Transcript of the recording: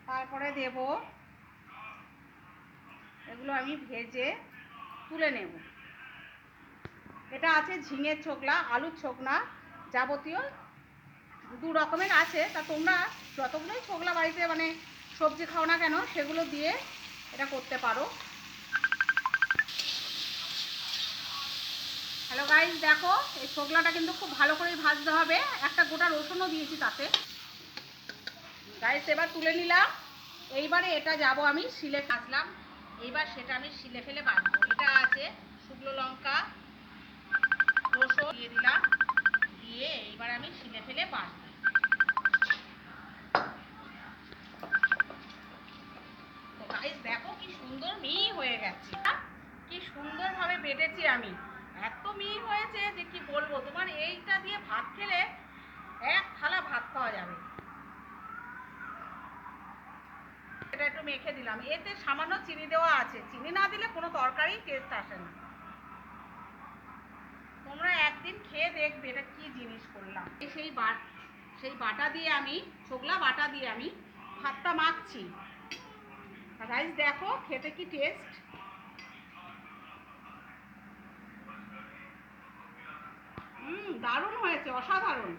তারপরে দেব, এগুলো আমি ভেজে তুলে নেব। এটা আছে ঝিঙের ছোকলা, আলুর ছোকলা, যাবতীয় দু রকমের আছে। তা তোমরা যতগুলোই ছোকলা বাড়িতে মানে সবজি খাও না কেন সেগুলো দিয়ে এটা করতে পারো। হ্যালো গাইস, দেখো এই ছোকলাটা কিন্তু খুব ভালো করে ভাজতে হবে। একটা গোটা রসুনও দিয়েছি তাতে। গাইস এবার তুলে নিলাম। এইবারে এটা যাব আমি শিলে কাটলাম। এইবার সেটা আমি শিলে ফেলে বাটবো। এটা আছে শুকনো লঙ্কা, রসুন দিয়ে দিলাম, দিয়ে এইবার আমি শিলে ফেলে বাটবো। তো গাইস দেখো কি সুন্দর মিহি হয়ে গেছে, কি সুন্দরভাবে বেটেছি আমি। এত মিহি হয়েছে যে কি বলবো, তোমার এইটা দিয়ে ভাত খেলে এক থালা ভাত খাওয়া যাবে। এটা একটু মেখে দিলাম, এতে সামান্য চিনি দেওয়া আছে। চিনি না দিলে কোনো তরকারি টেস্ট আসে না। তোমরা একদিন খেয়ে দেখবে এটা কি জিনিস করলাম। সেই বাটা দিয়ে আমি, ছোকলা বাটা দিয়ে আমি ভাতটা মাখছি। গাইস দেখো খেতে কি টেস্ট। দারুণ হয়েছে, অসাধারণ।